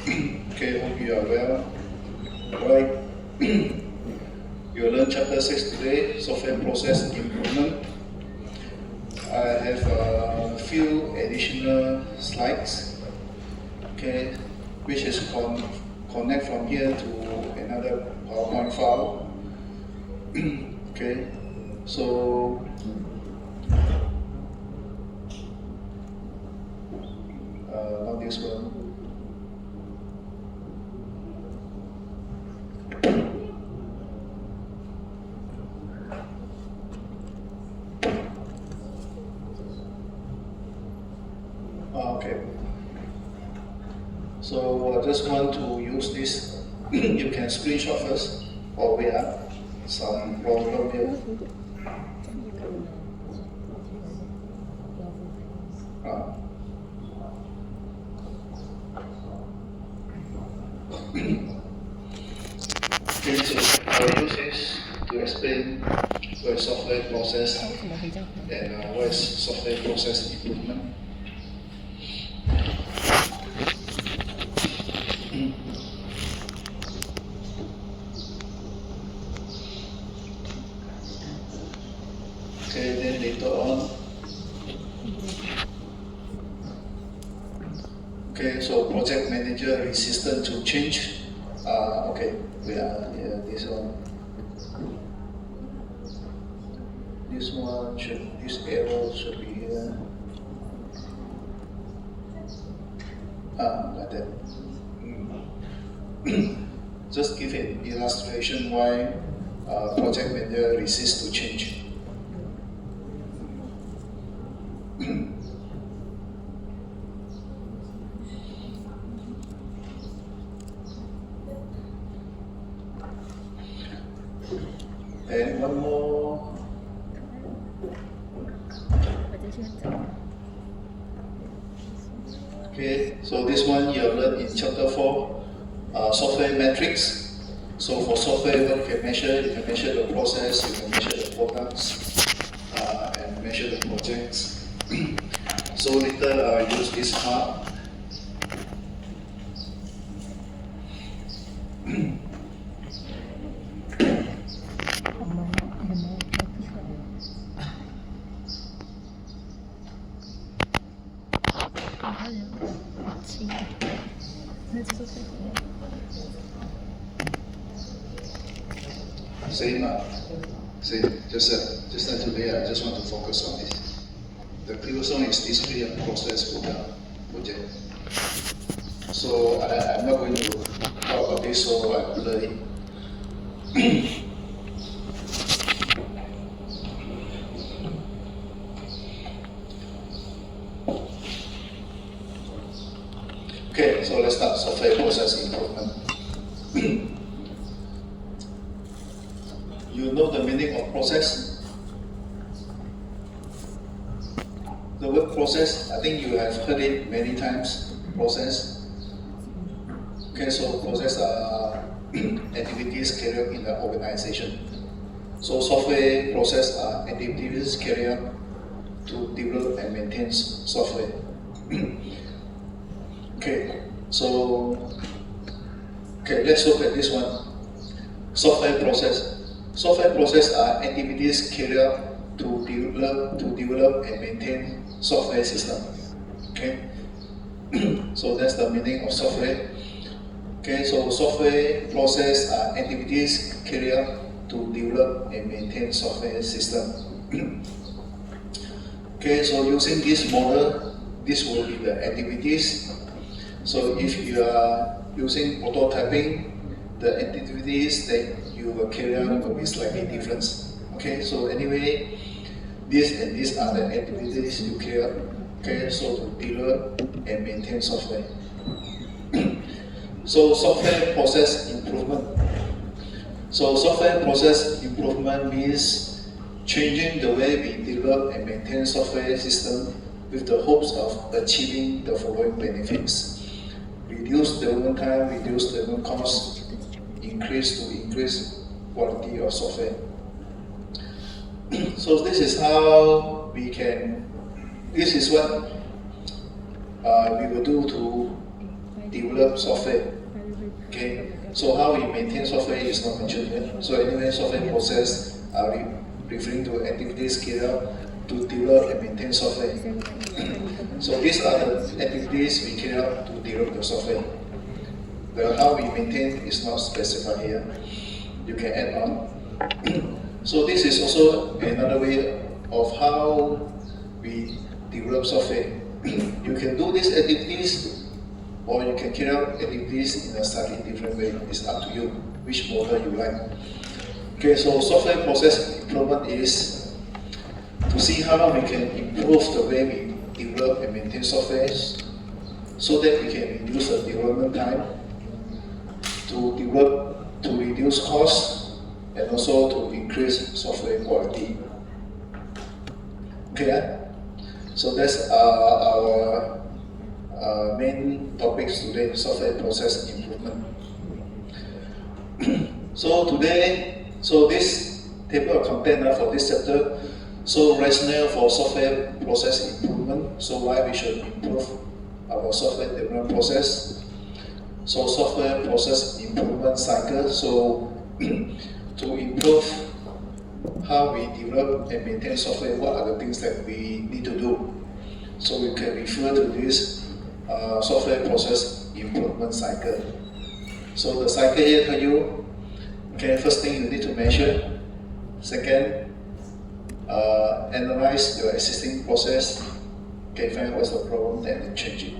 Okay, hope you are well. Alright, you learn chapter 6 today, software process improvement. I have a few additional slides, okay, which is connect from here to another PowerPoint file. Okay, so not this one. Okay. So I just want to use this. You can screenshot first, or we have some problem here. Okay, so I'll use this to explain what is software process and what is software process improvement. Okay, then later on. Okay, so project manager resistant to change. Okay, we are here, this one. This one should, this arrow should be here. Like that. Just give an illustration why project manager resists to change. And one more. Okay, so this one you learned in chapter 4, software metrics. So for software, what you can measure the process, you can measure the products, and measure the projects. So later I use this part. Same. Just like today, I just want to focus on this. The previous one is display and process project. So I'm not going to talk about this, so I blur it. Okay, so let's start software process improvement. You know the meaning of process? The word process, I think you have heard it many times, process. Okay, so process are activities carried out in the organization. So software process are activities carried out to develop and maintain software. Okay, let's look at this one. Software process. Software process are activities carried out to develop and maintain software system. Okay, so that's the meaning of software. Okay, so software process are activities carried out to develop and maintain software system. Okay, so using this model, this will be the activities. So if you are using prototyping, the activities that you will carry out will be slightly different. Okay, so anyway, this and these are the activities you carry out. Okay, so to develop and maintain software. So software process improvement. So software process improvement means changing the way we develop and maintain software system with the hopes of achieving the following benefits: reduce development time, reduce development cost, increase quality of software. So this is how we can. This is what we will do to develop software. Okay, so how we maintain software is not mentioned here. So anyway, software process are referring to activities carried out to develop and maintain software. So these are the activities we carry out to develop the software. Well, how we maintain is not specified here. You can add on. So this is also another way of how we develop software. You can do these activities, or you can carry out activities in a slightly different way. It's up to you which model you like. Okay, so software process improvement is to see how we can improve the way we develop and maintain software, so that we can reduce the development time, to reduce costs, and also to increase software quality. Okay, so that's our main topics today: software process improvement. So this table of content for this chapter. So rationale for software process improvement. So why we should improve our software development process. So software process improvement cycle. So to improve how we develop and maintain software, what are the things that we need to do? So we can refer to this software process improvement cycle. So the cycle here tell you, okay, first thing you need to measure. Second, analyze your existing process. Okay, find what's the problem, then change it.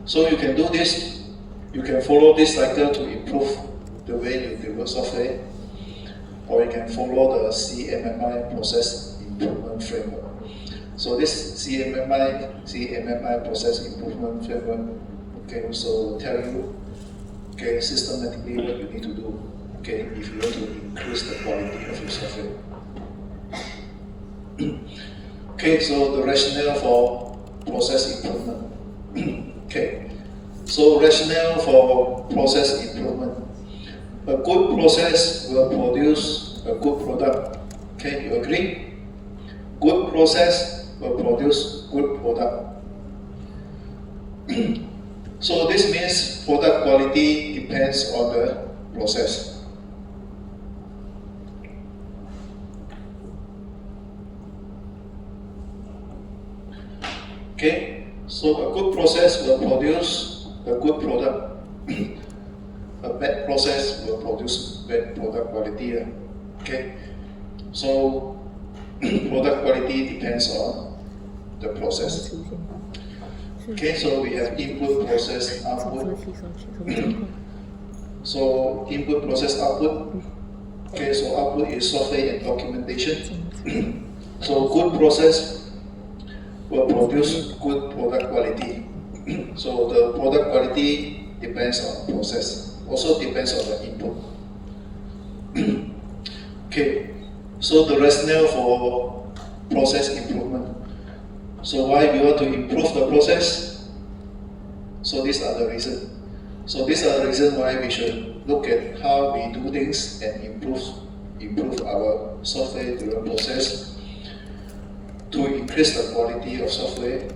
So you can do this, you can follow this cycle to improve the way you develop software, or you can follow the CMMI process improvement framework. So this CMMI process improvement framework, okay, so tell you, okay, systematically what you need to do, okay, if you want to increase the quality of your software. Okay, so the rationale for process improvement. Okay, so rationale for process improvement. A good process will produce a good product. Okay, you agree? Good process will produce good product. So this means product quality depends on the process. Okay, so a good process will produce a good product. A bad process will produce bad product quality. Okay, so product quality depends on the process. Okay, so we have input, process, output. So input, process, output. Okay, so output is software and documentation. So good process will produce good product quality. So the product quality depends on process, also depends on the input. Okay, so the rationale for process improvement. So why we want to improve the process? So these are the reasons. So these are the reasons why we should look at how we do things and improve our software development process, to increase the quality of software,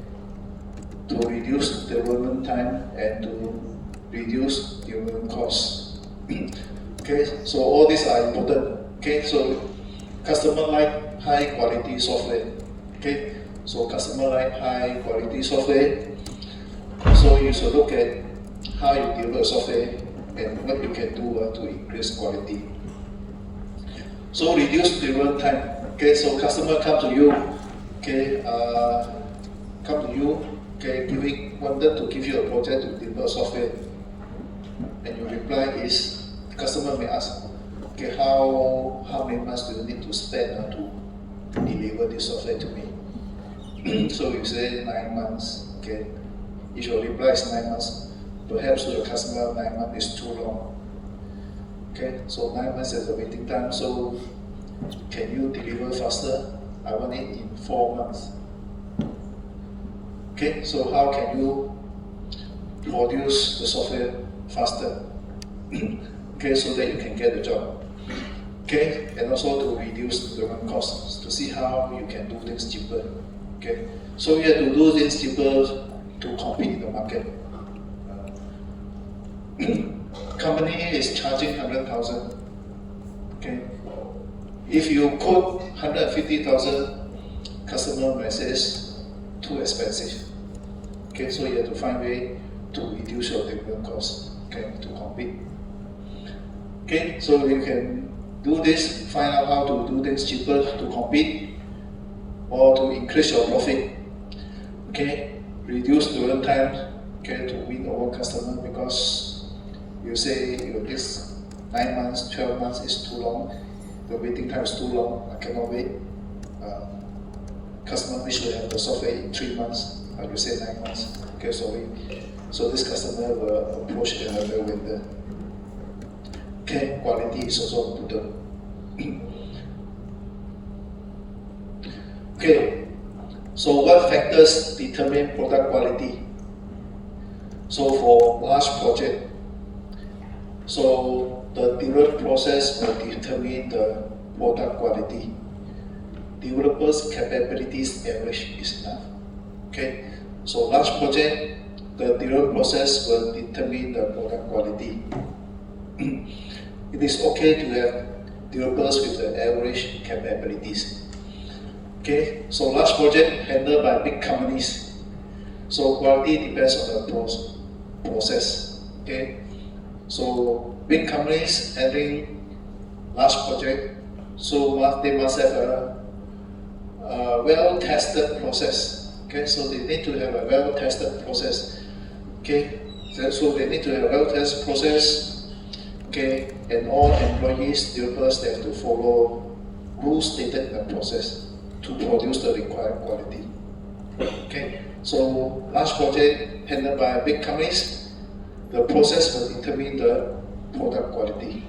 to reduce development time, and to reduce development costs. Okay, so all these are important. Okay, so customer like high quality software. Okay, so customer like high quality software. So you should look at how you develop software and what you can do to increase quality. So reduce development time. Okay, so customer come to you. Okay, wanted to give you a project to develop software, and your reply is, the customer may ask, okay, how many months do you need to spend to deliver this software to me? So you say 9 months. Okay, if your reply is 9 months, perhaps to the customer 9 months is too long. Okay, so 9 months is the waiting time. So can you deliver faster? I want it in 4 months. Okay, so how can you produce the software faster? Okay, so that you can get the job. Okay, and also to reduce the run costs, to see how you can do things cheaper. Okay, so you have to do things cheaper. to compete in the market. Company is charging 100,000. Okay, if you quote 150,000, customer may say too expensive. Okay, so you have to find a way to reduce your development cost. Okay, to compete. Okay, so you can do this, find out how to do things cheaper to compete or to increase your profit. Okay, reduce development time, okay, to win over customer, because you say this 9 months, 12 months is too long, the waiting time is too long, I cannot wait. Customer wish to have the software in 3 months, you say 9 months, okay, sorry. So this customer will approach another vendor. Okay, quality is also important. Okay, so what factors determine product quality? So for large project, so the development process will determine the product quality. Developers' capabilities average is enough. Okay, so large project, the development process will determine the product quality. It is okay to have developers with the average capabilities. Okay, so large project handled by big companies. So quality depends on the process. Okay, so big companies having large project, so they must have a well-tested process. Okay, so they need to have a well-tested process. Okay, so they need to have a well-tested process. Okay, and all employees, developers, they have to follow rules stated in the process to produce the required quality. Okay, so large project handled by big companies, the process will determine the product quality.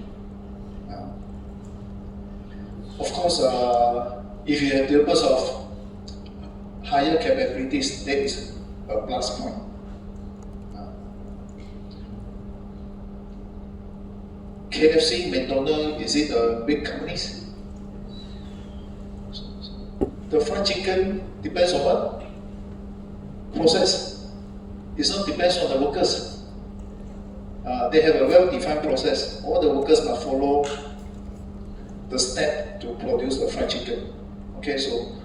Of course, if you have developers of higher capabilities, that is a plus point. KFC, McDonald's, is it a big companies? The fried chicken depends on what? Process. It not depends on the workers. They have a well-defined process. All the workers must follow the step to produce the fried chicken. Okay, so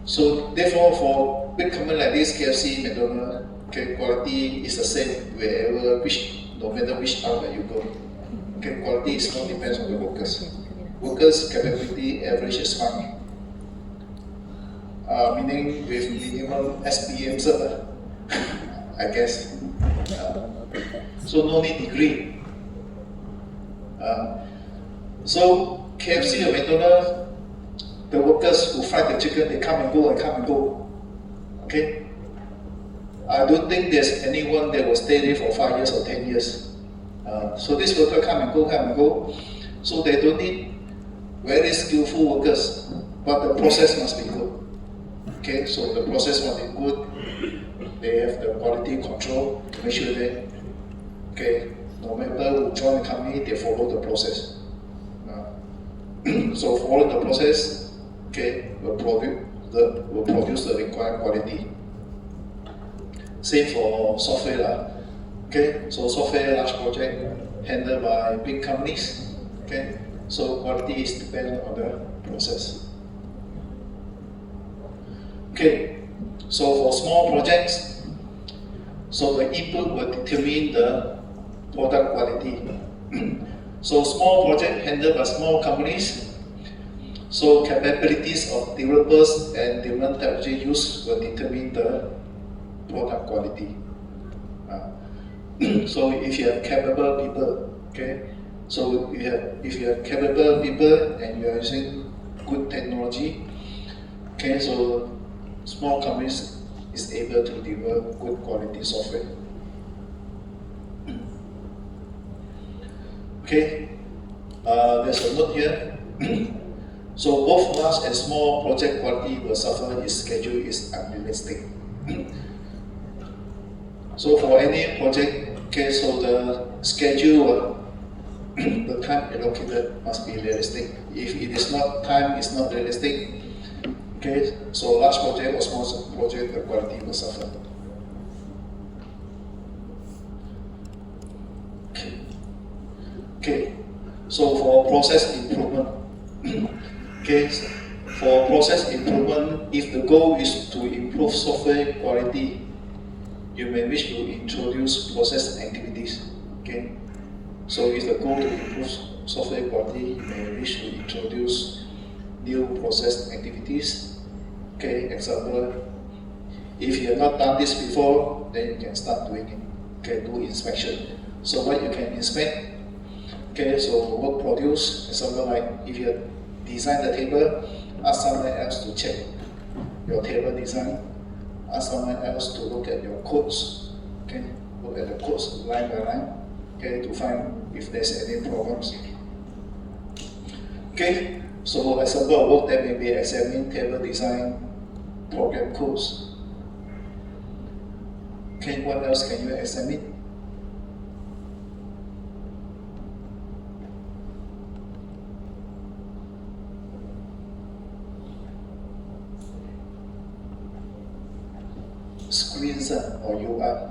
so therefore for big company like this, KFC, McDonald's, okay, quality is the same wherever, no matter which outlet you go. Okay, quality is not depends on the workers. Workers' capability average is fine. Meaning with minimum SPM server, I guess. So no need degree. So KFC or McDonald's, the workers who fry the chicken, they come and go and come and go. Okay? I don't think there's anyone that will stay there for 5 years or 10 years. So this worker come and go. So they don't need very skillful workers, but the process must be good. Okay, so the process must be good. They have the quality control to make sure that, okay, no matter who join the company, they follow the process. So follow the process, okay, will produce the required quality. Same for software. Okay, so software large project handled by big companies. Okay, so quality is dependent on the process. Okay, so for small projects, so the input will determine the product quality. So small project handled by small companies, so capabilities of developers and development technology used will determine the product quality. So if you have capable people, okay, so if you have capable people and you are using good technology, okay, so small companies is able to deliver good quality software. Okay, there's a note here. So both large and small project quality will suffer if schedule is unrealistic. So for any project, okay, so the schedule, the time allocated must be realistic. If it is not, time is not realistic, Okay, so large project or small project, the quality will suffer. Okay, so for process improvement, okay, so for process improvement, if the goal is to improve software quality, you may wish to introduce process activities. Okay, so if the goal to improve software quality, you may wish to introduce new process activities. Okay, example, if you have not done this before, then you can start doing it. Okay, do inspection. So what you can inspect? Okay, so work produce, example like if you design the table, ask someone else to check your table design, ask someone else to look at your codes, okay, look at the codes line by line, okay, to find if there's any problems. Okay, so example of work that may be examining table design program codes. Okay, what else can you examine? Screens or UI.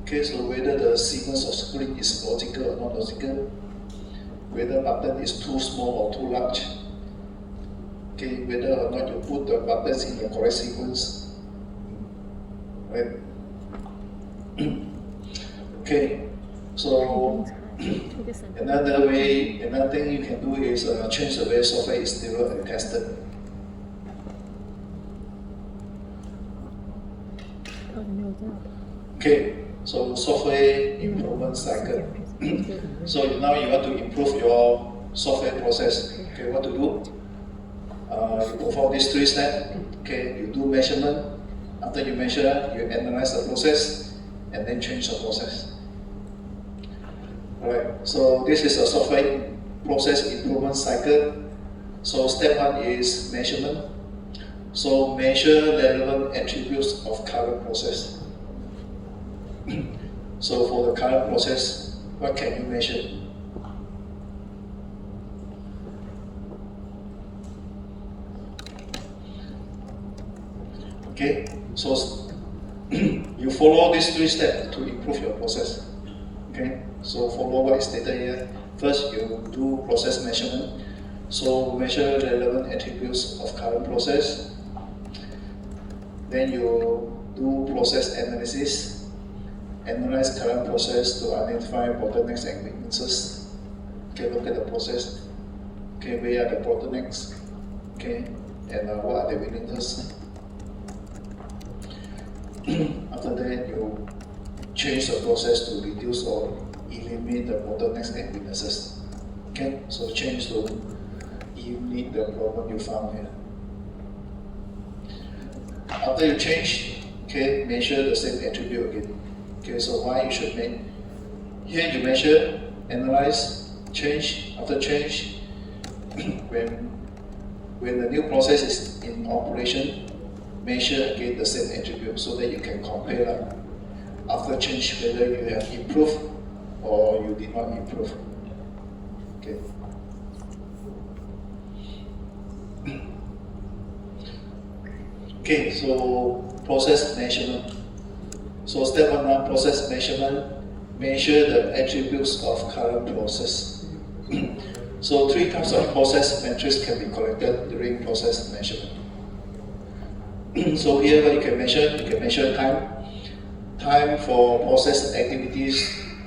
Okay, so whether the sequence of screen is logical or not logical, whether button is too small or too large, okay, whether or not you put the buttons in the correct sequence, right? Okay, so another thing you can do is change the way software is developed and tested. Okay, so software improvement cycle. So now you want to improve your software process. Okay, what to do? You perform these 3 steps. Okay, you do measurement. After you measure, you analyze the process, and then change the process. Alright, so this is a software process improvement cycle. So step 1 is measurement. So measure relevant attributes of current process. So for the current process, what can you measure? Okay, so you follow these 3 steps to improve your process. Okay, so follow what is stated here. First, you do process measurement. So measure relevant attributes of current process. Then you do process analysis. Analyze current process to identify bottlenecks and weaknesses. Okay, look at the process. Okay, where are the bottlenecks? Okay, and what are the weaknesses? After that, you change the process to reduce or eliminate the bottlenecks and weaknesses. Okay, so change to eliminate the problem you found here. After you change, okay, measure the same attribute again. Okay, so why you should make? Here you measure, analyze, change. After change, when the new process is in operation, measure again the same attribute so that you can compare after change whether you have improved or you did not improve. Okay. Okay, so process measurement. So step 1 now, process measurement. Measure the attributes of current process. So 3 types of process metrics can be collected during process measurement. So here what you can measure time. Time for process activities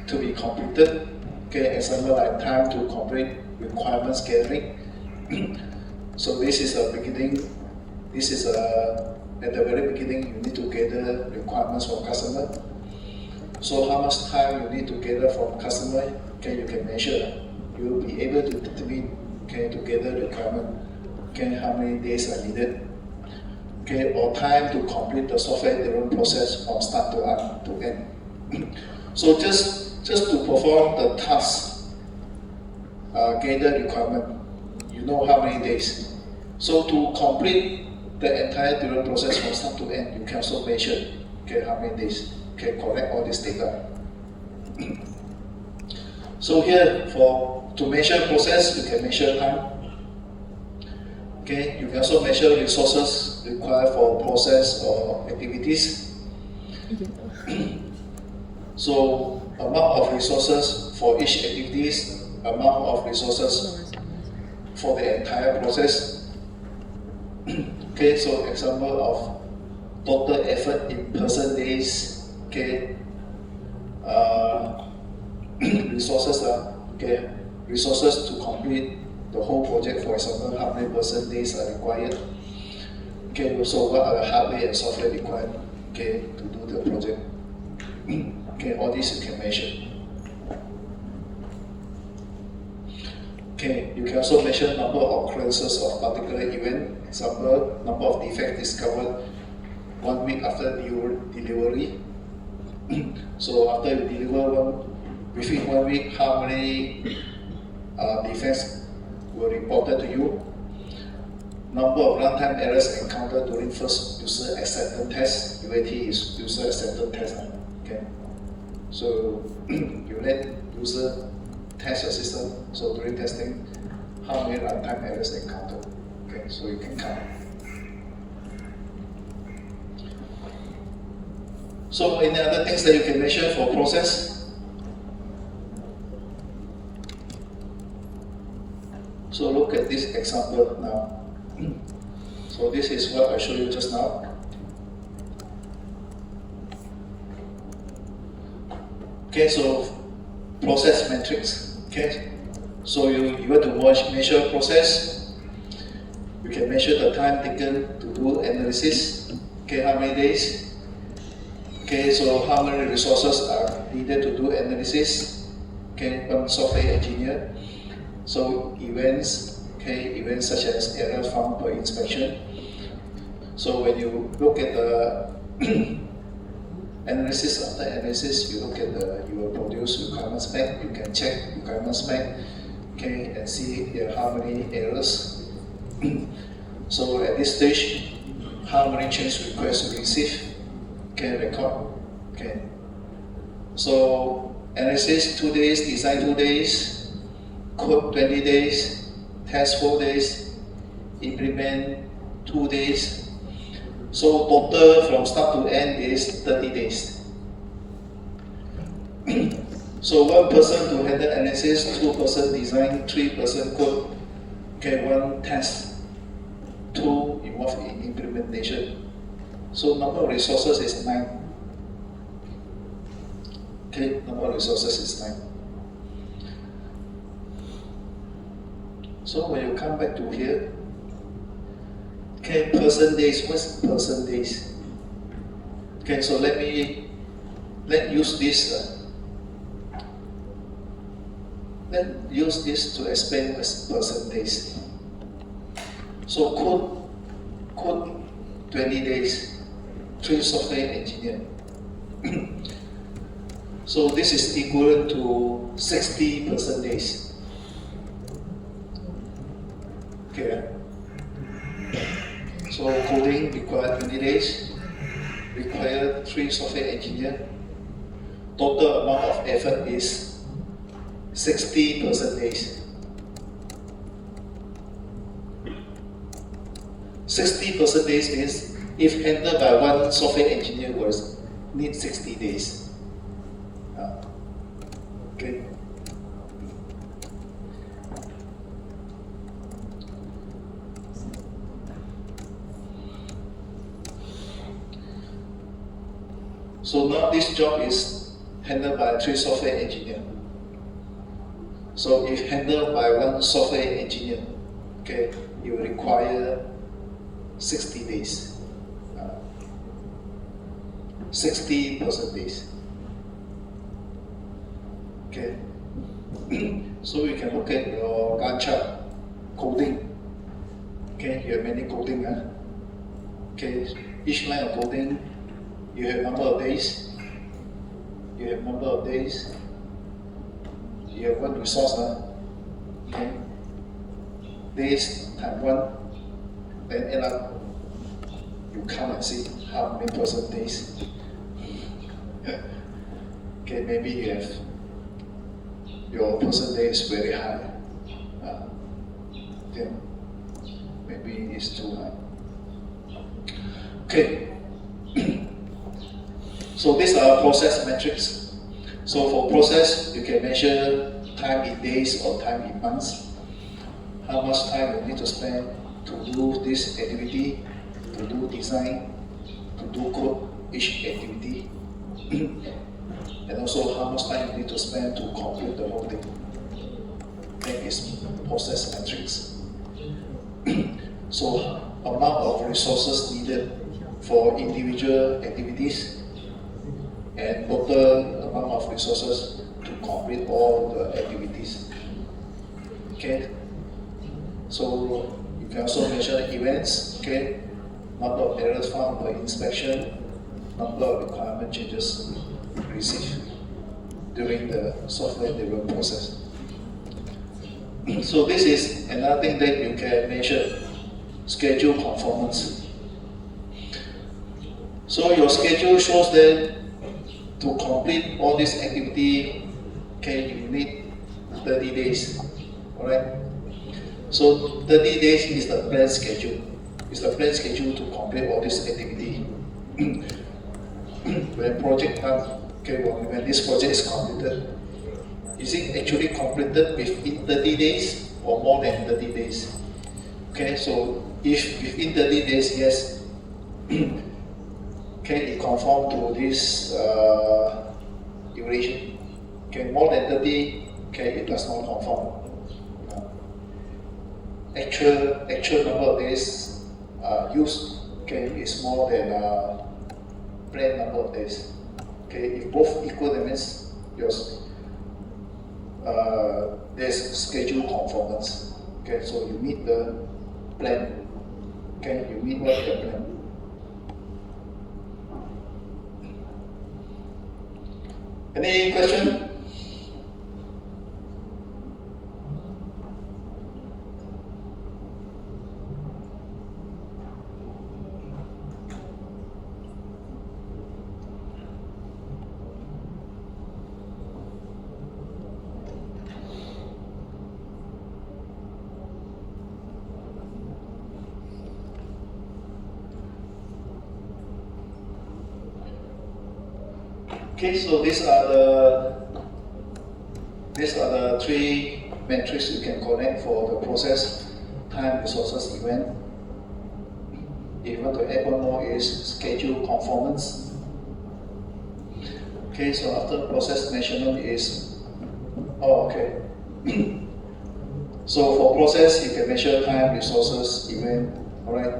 to be completed. Okay, example like time to complete requirements gathering. So this is a beginning. This is at the very beginning, you need to gather requirements from customer. So how much time you need to gather from customer, okay, you can measure. You will be able to determine, okay, to gather requirement, okay, how many days are needed, okay, or time to complete the software development process from start to end. So just to perform the task, gather requirement, you know how many days. So to complete the entire development process from start to end, you can also measure, okay, how many days, okay, collect all this data. So here, to measure process, you can measure time. Okay, you can also measure resources required for process or activities. So, amount of resources for each activities, amount of resources for the entire process. Okay, so example of total effort in person days. Okay, resources okay, resources to complete the whole project. For example, how many person days are required? Okay, also what are the hardware and software required? Okay, to do the project. Okay, all this you can measure. Okay, you can also measure number of occurrences of particular event. Example, number of defects discovered 1 week after delivery. So after you deliver within 1 week, how many defects were reported to you? Number of runtime errors encountered during first user acceptance test. UAT is user acceptance test. Okay, so you let user test your system. So during testing, how many runtime errors encountered? Okay, so you can count. So any other things that you can measure for process? So look at this example now. So this is what I showed you just now. Okay, so process metrics. Okay, so you want to measure process. You can measure the time taken to do analysis. Okay, how many days? Okay, so how many resources are needed to do analysis? Okay, one software engineer. So events, okay, events such as error found per inspection. So when you look at the analysis, after analysis, you look at you will produce requirement spec. You can check requirement spec, okay, and see how many errors. So at this stage, how many change requests you receive? Okay, record. Okay. So analysis 2 days, design 2 days, code 20 days, test 4 days, implement 2 days. So total from start to end is 30 days. So 1 person to handle analysis, 2 person design, 3 person code, okay, 1 test, 2 involved in implementation. So number of resources is 9. Okay, number of resources is 9. So when you come back to here, okay, person days, what's person days? Okay, so let's use this to explain what's person days. So code 20 days, 3 software engineer. So this is equivalent to 60 person days. Okay. So coding required 20 days, required 3 software engineer. Total amount of effort is 60 person days. 60 person days means if handled by 1 software engineer will need 60 days. Okay. So now this job is handled by 3 software engineer. So if handled by 1 software engineer, okay, you require 60 days. 60 person days. Okay. So you can look at your Gantt chart coding. Okay, you have many coding. Okay, each line of coding, you have number of days. You have number of days. You have 1 resource. Okay. Days times 1. Then end up, you count and see how many person days. Okay, maybe you have your person day is very high. Okay. maybe it's too high. Okay. So these are process metrics. So for process, you can measure time in days or time in months. How much time you need to spend to do this activity, to do design, to do code each activity. And also how much time you need to spend to complete the whole thing. That is process metrics. So amount of resources needed for individual activities and total amount of resources to complete all the activities. Okay. So you can also measure events, okay, number of errors found per inspection, number of requirement changes received during the software development process. So this is another thing that you can measure, schedule conformance. So your schedule shows that to complete all this activity, okay, you need 30 days, all right? So 30 days is the planned schedule. It's the planned schedule to complete all this activity. When project done, okay, when this project is completed, is it actually completed within 30 days or more than 30 days? Okay, so if within 30 days, yes, okay, it conform to this duration. Okay, more than 30, okay, it does not conform. Actual number of days used, okay, is more than planned number of days. Okay, if both equal, that means there's schedule conformance. Okay, so you meet the plan. Okay, you meet what the plan. Any question? Okay, so these are the three metrics you can connect for the process, time, resources, event. If you want to add one more is schedule conformance. Okay, so after process measurement is, okay. So for process, you can measure time, resources, event, alright.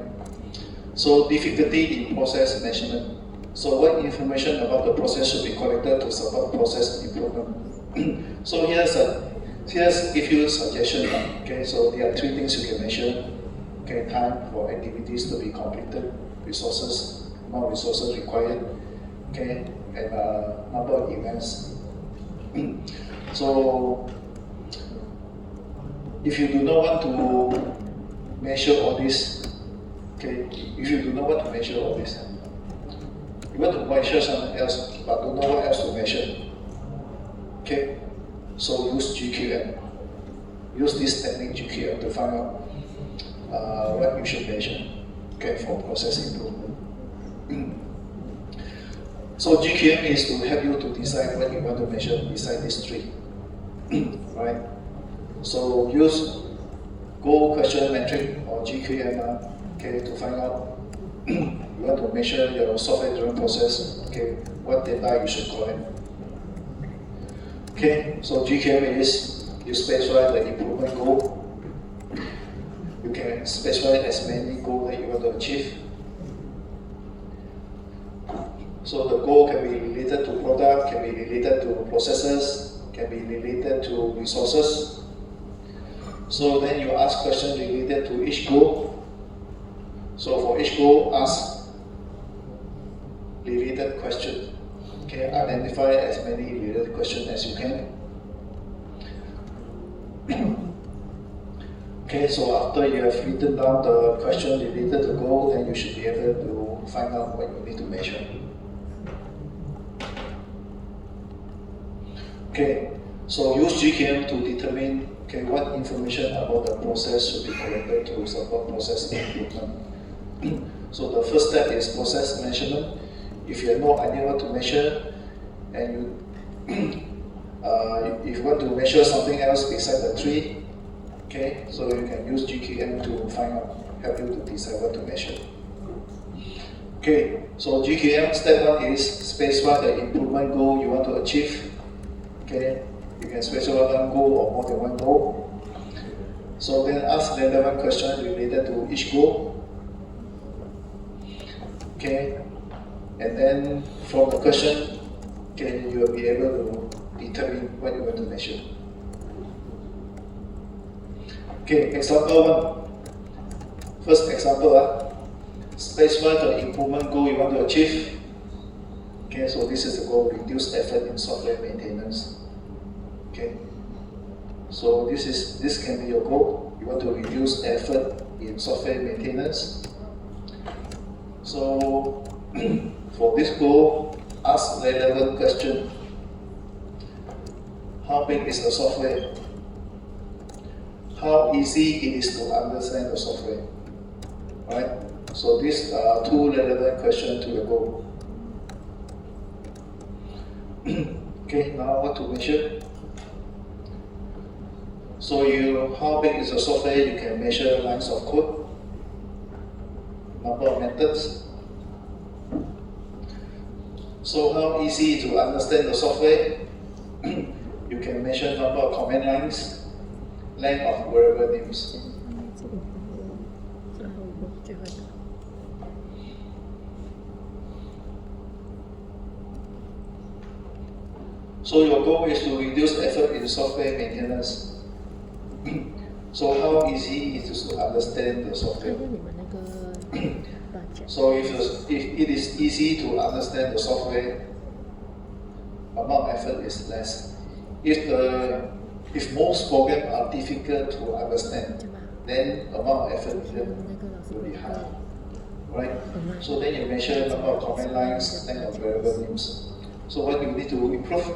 So difficulty in process measurement. So what information about the process should be collected to support process improvement? So here's give you a suggestion. Okay, so there are three things you can measure. Okay, time for activities to be completed, resources, amount of resources required, okay, and number of events. So if you do not want to measure all this, okay, if you do not want to measure all this, you want to measure something else, but don't know what else to measure. Okay, so use GQM. Use this technique GQM to find out what you should measure. Okay, for process improvement. So GQM is to help you to decide what you want to measure beside these three. Right? So use goal question metric or GQM, okay, to find out you want to measure your software-driven process, okay, what data you should collect. Okay, so GQM is you specify the improvement goal. You can specify as many goals that you want to achieve. So the goal can be related to product, can be related to processes, can be related to resources. So then you ask questions related to each goal. So for each goal, ask related question. Okay, identify as many related questions as you can. Okay, so after you have written down the question related to goal, then you should be able to find out what you need to measure. Okay, So use GKM to determine what information about the process should be collected to support process improvement. So the first step is process measurement. If you have no idea what to measure, and if you want to measure something else beside the tree, so you can use GKM to find out, help you to decide what to measure. So GKM step 1 is specify the improvement goal you want to achieve. You can specify one goal or more than one goal. So then ask relevant questions related to each goal. And then from the question, you will be able to determine what you want to measure. Example 1. First example, specify the improvement goal you want to achieve. So this is the goal: reduce effort in software maintenance. So this can be your goal. You want to reduce effort in software maintenance. So for this goal, ask relevant question. How big is the software? How easy it is to understand the software? Right? So these are two relevant questions to the goal. Now what to measure? So how big is the software? You can measure lines of code, number of methods. So how easy to understand the software? You can measure number of command lines, length of variable names. So your goal is to reduce effort in software maintenance. So how easy it is to understand the software? So if it is easy to understand the software, amount of effort is less. If most programs are difficult to understand, then amount of effort will be high. Right? So then you measure number of command lines, length of variable names. So what you need to improve?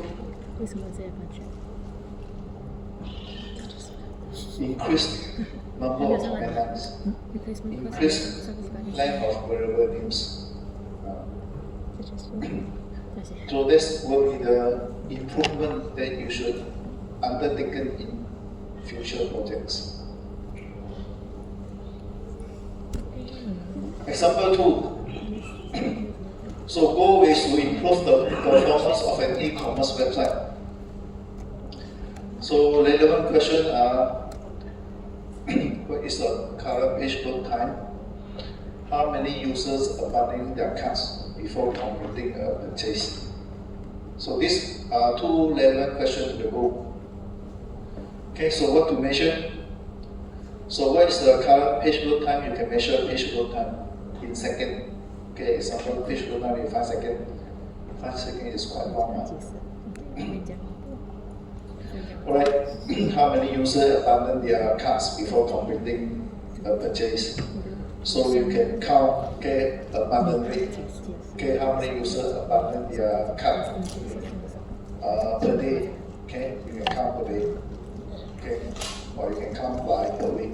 Increase number of command lines, increase length of variable names. So this will be the improvement that you should undertake in future projects. Example 2. So goal is to improve the performance of an e-commerce website. So relevant questions are: what is the current page load time? How many users abandoning their carts before completing a purchase? So these are two relevant questions to the goal. So what to measure? So what is the current page load time? You can measure page load time in seconds. Example, page load time in 5 seconds. 5 seconds is quite long. Alright, how many users abandon their carts before completing a purchase? So you can count abandon rate. How many users abandon their cart per day? You can count per day. Or you can count by per week.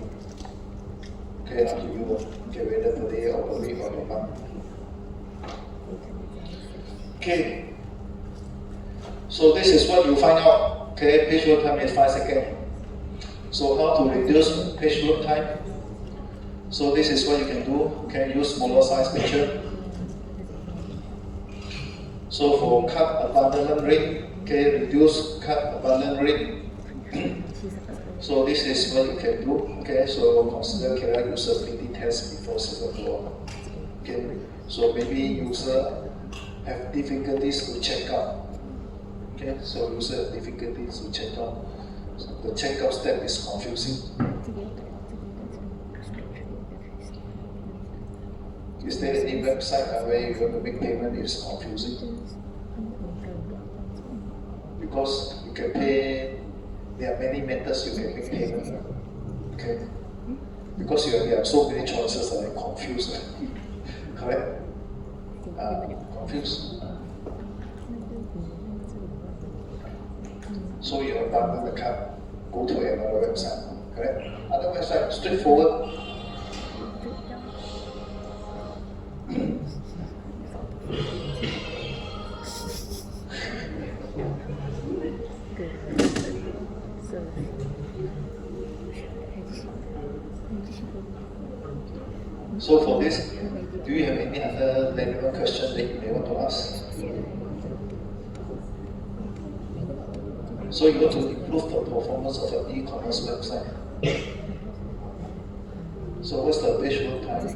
Up to you. Whether per day or per week or per month. So this is what you find out. Page load time is 5 seconds. So how to reduce page load time? So this is what you can do. Use smaller size picture. So for cart abandonment rate, reduce cart abandonment rate. So this is what you can do. So consider carry usability test before server. So maybe user have difficulties to check out. So user have difficulties to check out. So the checkout step is confusing. Is there any website where you want to make payment is confusing? Because you can pay, there are many methods you can make payment. Because there are so many choices that are confused. Correct? Confused. So you abandon the card, go to another website, correct? Other website, straightforward. So for this, do you have any other relevant question that you may want to ask? So you want to improve the performance of an e-commerce website. So what's the page load time?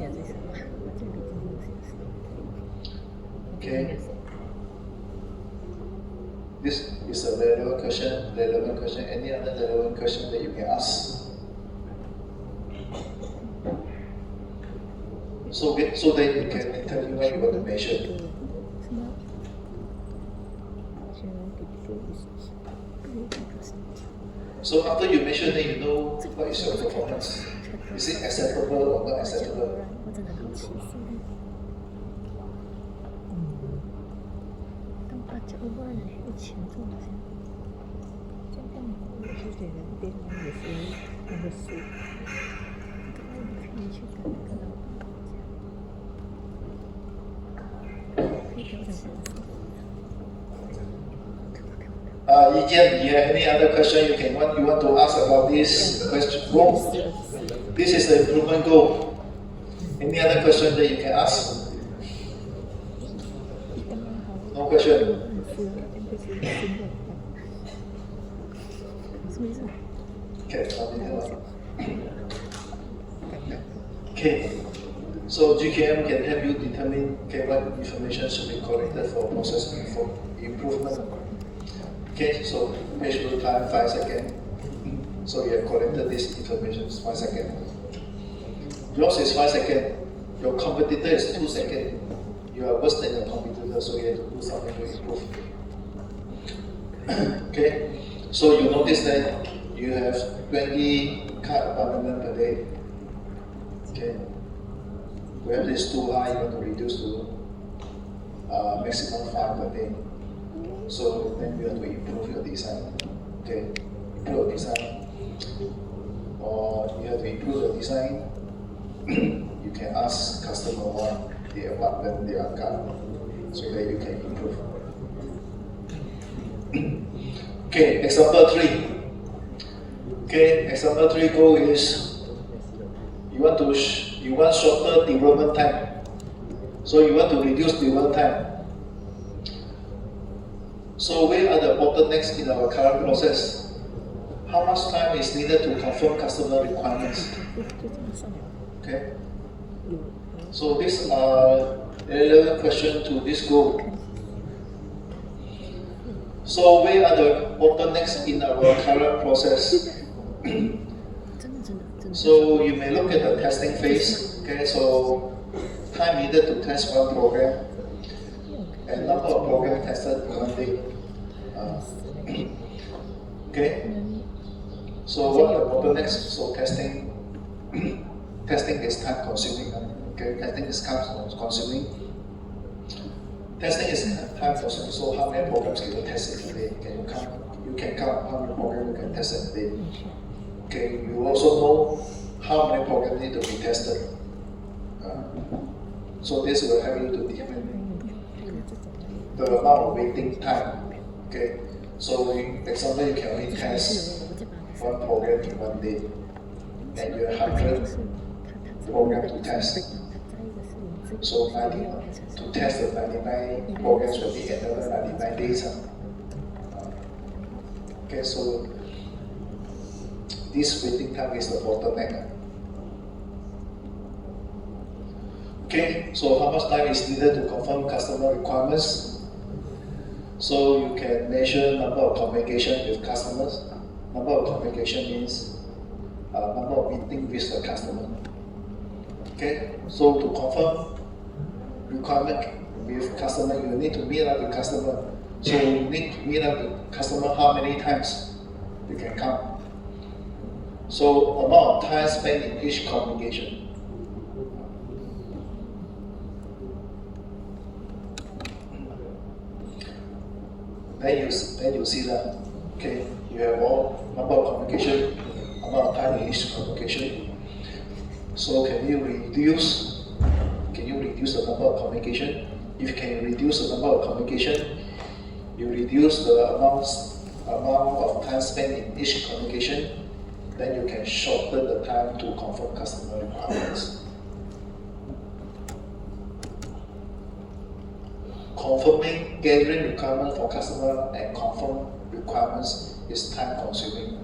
Okay. This is a relevant question. Any other relevant question that you can ask? So that you can determine what you want to measure. So after you measure, then you know what is your performance. Is it acceptable or not acceptable? Yijian, you have any other question you want to ask about this question goal? This is the improvement goal. Any other question that you can ask? No question. Okay, continue. Okay. So GKM can help you determine what information should be collected for process improvement. Okay, so page load time 5 seconds. So you have collected this information 5 seconds. Yours is 5 seconds. Your competitor is 2 seconds. You are worse than your competitor, so you have to do something to improve. Okay, so you notice that you have 20 card abandonment per day. Okay, where this is too high, you want to reduce to maximum 5 per day. So then you have to improve your design. Okay, improve your design. Or you have to improve your design. You can ask customer why they abandon their card so that you can improve. Okay, example 3. Okay, example 3 goal is you want shorter development time. So you want to reduce development time. So where are the bottlenecks in our current process? How much time is needed to confirm customer requirements? Okay. So these are relevant questions to this goal. So where are the bottlenecks in our current process? So you may look at the testing phase. Okay, so time needed to test one program and number of programs tested per 1 day. Okay. So what are the bottlenecks? So testing is time consuming. Okay, testing is time consuming. Testing is time consuming. So how many programs can you test in a day? You can count how many programs you can test in a day. Okay. You also know how many programs need to be tested. So this will help you to determine the amount of waiting time. Okay. So in example, you can only test one program in 1 day, and you have 100 programs to test. So to test the 99 programs will be another 99 days. Okay, so this waiting time is the bottleneck. Okay, so how much time is needed to confirm customer requirements? So you can measure number of communication with customers. Number of communication means number of meeting with the customer. Okay, so to confirm requirement with customer, you need to meet up with customer. So you need to meet up with customer how many times you can count. So amount of time spent in each communication. Then you see that, okay. you have all number of communication, amount of time in each communication. So can you reduce the number of communication? If you can reduce the number of communication, you reduce the amount of time spent in each communication, then you can shorten the time to confirm customer requirements. Confirming, gathering requirements for customer and confirm requirements is time consuming.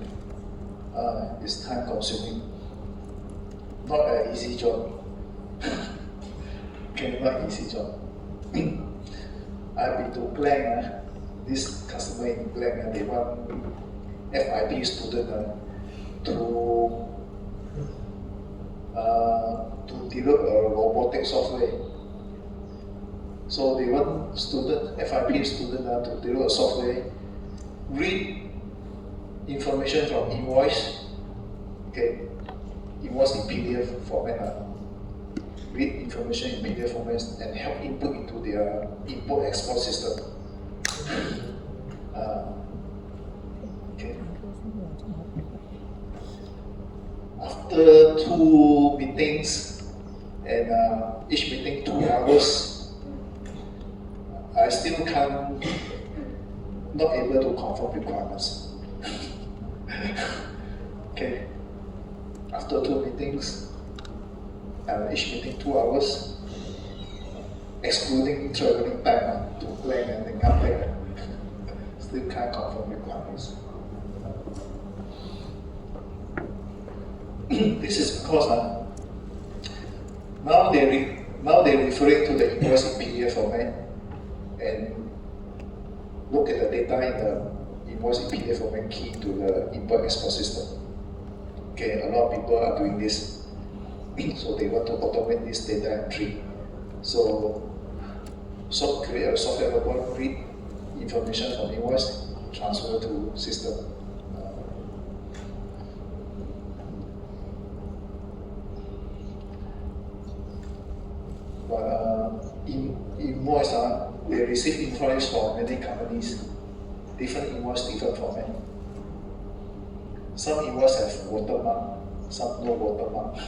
Not an easy job. Okay, not easy job. I've been to Glen, this customer in Glen, they want FIP student to develop a robotic software. So they want FIP student to develop a software, read information from invoice, okay, invoice in PDF format, read information in PDF format and help input into their import-export system. Okay. After 2 meetings, and each meeting 2 hours, I still not able to confirm requirements. Okay. After 2 meetings, each meeting 2 hours, excluding traveling time to plan and then come back, still can't confirm requirements. This is because now they're referring to the invoice in PDF format and look at the data in the invoice in PDF format key to the import-export system. Okay, a lot of people are doing this, so they want to automate this data entry. So create a software robot, read information from invoice, transfer to system. Invoice, they receive invoice from many companies, different invoice, different format. Some invoice have watermark, some no watermark.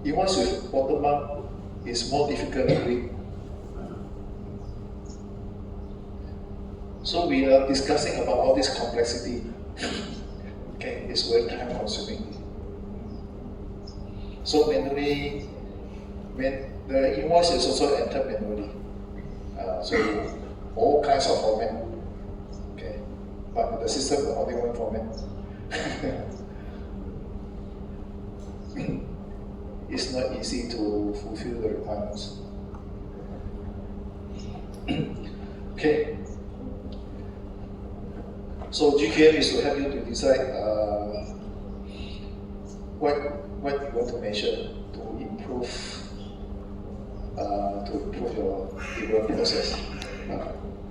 Invoice with watermark is more difficult to read. So we are discussing about all this complexity. Okay, it's very time consuming. So manually, the invoice is also entered manually. So all kinds of format. Okay, but the system is only one format. It's not easy to fulfill the requirements. Okay. So GKM is to help you to decide what you want to measure to improve your development process.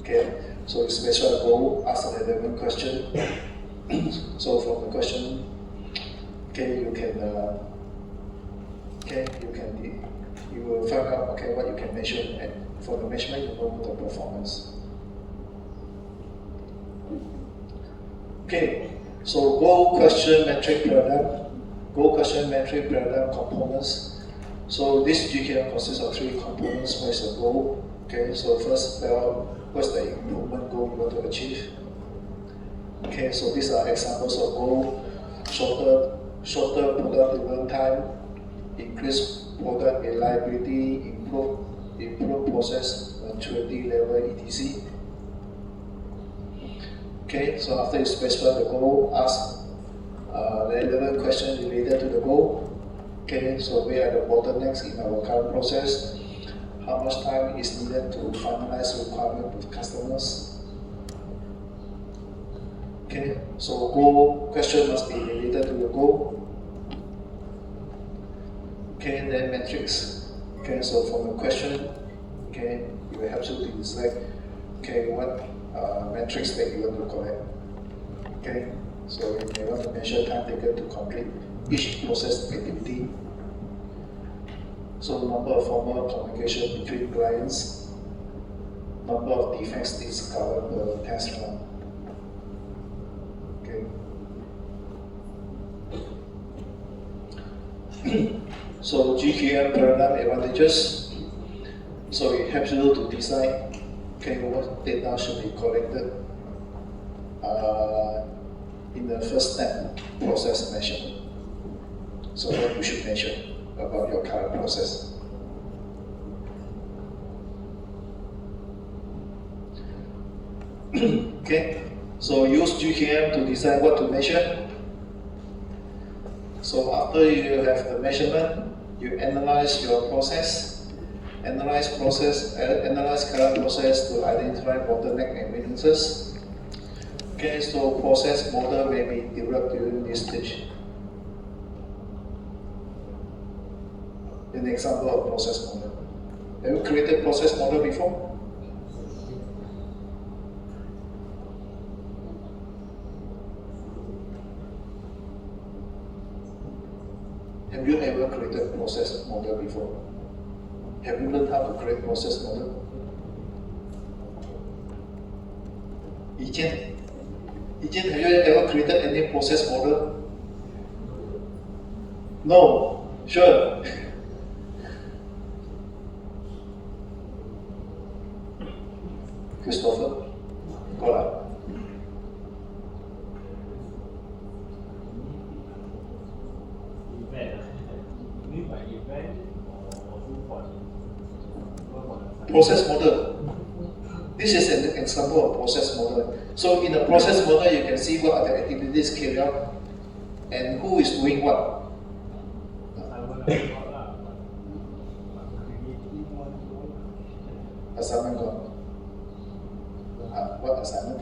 Okay. So you specify a goal, ask a relevant question. So from the question, okay, you will find out what you can measure, and for the measurement you know the performance. Okay, so goal, question, metric, paradigm. Goal, question, metric, paradigm, components. So this GKM consists of 3 components. What is the goal? Okay, so first, what's the improvement goal you want to achieve? Okay, so these are examples of goal: shorter product development time, increase product reliability, improve process maturity level, etc. Okay, so after you specify the goal, ask relevant questions related to the goal. Okay, so where are the bottlenecks in our current process? How much time is needed to finalize requirement with customers? Okay, so goal question must be related to the goal. Okay, then metrics. Okay, so from the question, okay, it will help you to decide, okay, what metrics that you want to collect. Okay, so you may want to measure time taken to complete each process activity. So number of formal communication between clients, number of defects discovered per test run. So GQM paradigm advantages. So it helps you to decide what data should be collected in the first step, process measurement. So what you should measure about your current process. Okay, so use GQM to decide what to measure. So after you have the measurement, you analyze your process, analyze current process to identify bottleneck and weaknesses. Okay, so process model may be developed during this stage. An example of process model. Have you created process model before? Have you ever created process model before? Have you learned how to create process model? 以前 have you ever created any process model? No, sure. Christopher, go on. Process model. This is an example of process model. So in the process model, you can see what are the activities carried out and who is doing what. Assignment gone. What assignment?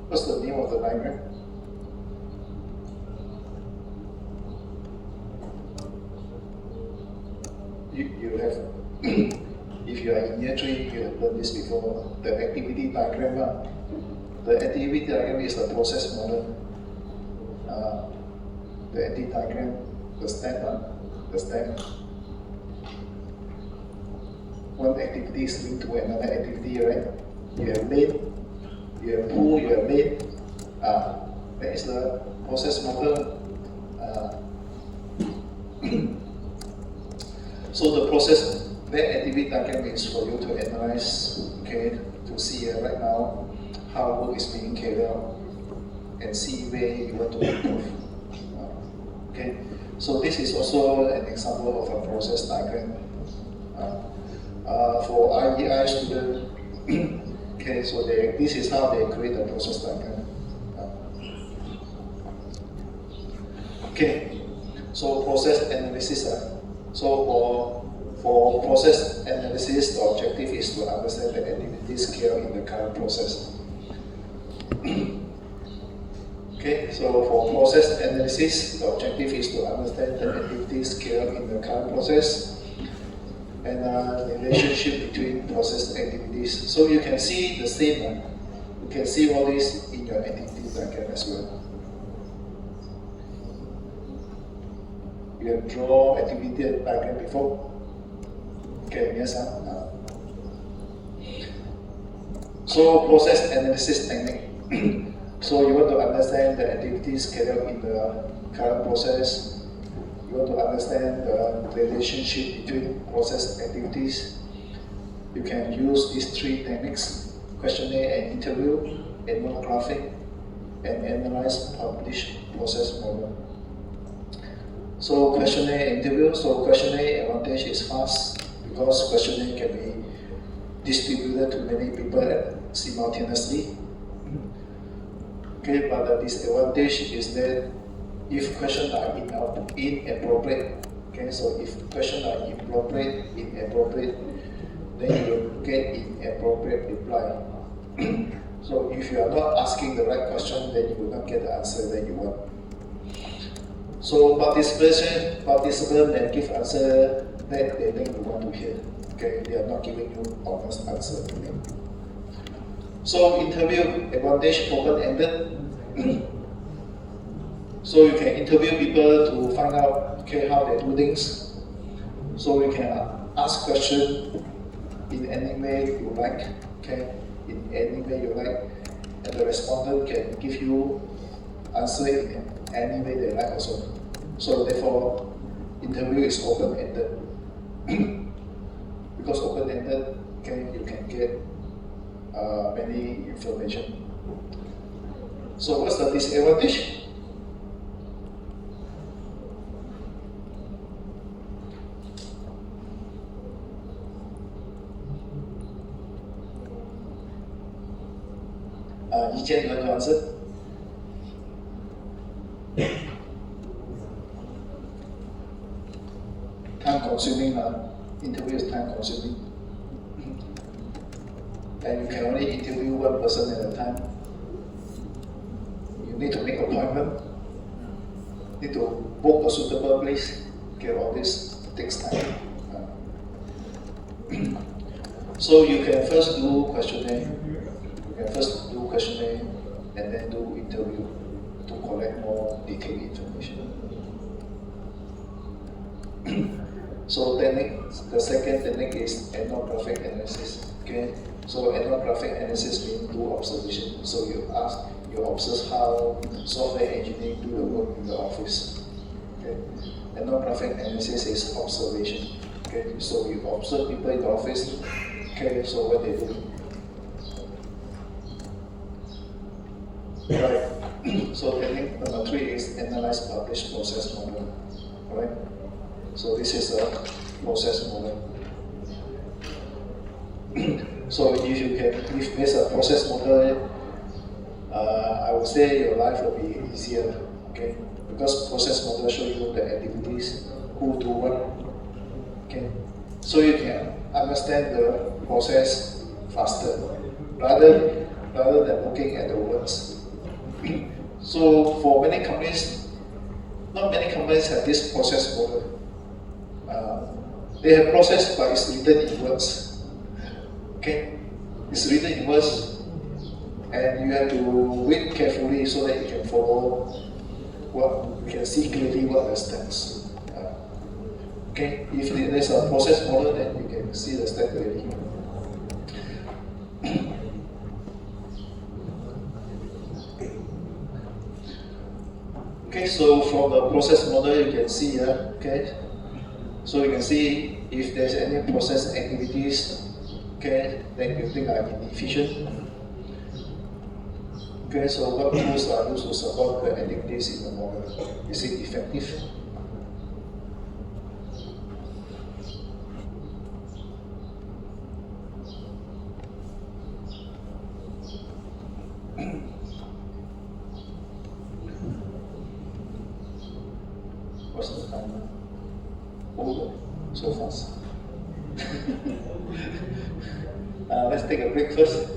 What's the name of the diagram? You have, if you are in year 3, you have learned this before, the activity diagram. The activity diagram is the process model. The activity diagram, the step. One activity is linked to another activity, right? You have lead, you have pull, you have lead. That is the process model. So the process, that activity diagram is for you to analyze, okay, to see right now how work is being carried out and see where you want to improve. Okay, so this is also an example of a process diagram. For IEI students, okay, so this is how they create a process diagram. Okay, so process analysis. So for process analysis, the objective is to understand the activity scale in the current process. Okay, so for process analysis, the objective is to understand the activity scale in the current process and the relationship between process activities. So you can see the same. You can see all this in your activity diagram as well. You have drawn activity diagram before? Okay, yes. So process analysis technique. So you want to understand the activities carried out in the current process. You want to understand the relationship between process activities. You can use these 3 techniques: questionnaire and interview, ethnographic, and analyze published process model. So questionnaire interview. So questionnaire advantage is fast because questionnaire can be distributed to many people simultaneously. Okay, but the disadvantage is that if questions are inappropriate, okay, so if questions are inappropriate, then you will get inappropriate reply. So if you are not asking the right question, then you will not get the answer that you want. So participant may give answer that they think you want to hear. Okay, they are not giving you honest answer. Okay. So interview advantage open-ended. So you can interview people to find out how they do things. So you can ask questions in any way you like. Okay, in any way you like, and the respondent can give you answer in any way they like also. So therefore, interview is open-ended. Because open-ended, okay, you can get many information. So what's the disadvantage? Yi Chen, you want to answer? Time consuming, interview is time consuming. And you can only interview one person at a time. You need to make appointment, need to book a suitable place. Okay, all this takes time. So you can first do questionnaire. And then do interview to collect more detailed information. So the second technique is ethnographic analysis. Okay, so ethnographic analysis means do observation. So you observe how software engineers do the work in the office. Okay, ethnographic analysis is observation. Okay, so you observe people in the office. Okay, so what they do. Right. So technique number 3 is analyze, publish, process model. Right. So this is a process model. So if there's a process model, I would say your life will be easier. Okay, because process model show you the activities, who do what. Okay, so you can understand the process faster rather than looking at the words. So for many companies, not many companies have this process model. They have process, but it's written in words. Okay, it's written in words, and you have to read carefully so that you can follow you can see clearly what the steps. Okay, if there's a process model, then you can see the step clearly. Okay, so from the process model you can see here, okay, so you can see if there's any process activities, okay, then you think are inefficient. Okay, so what tools are used to support the activities in the model? Is it effective? What's the timer? Oh, so fast. Let's take a break first.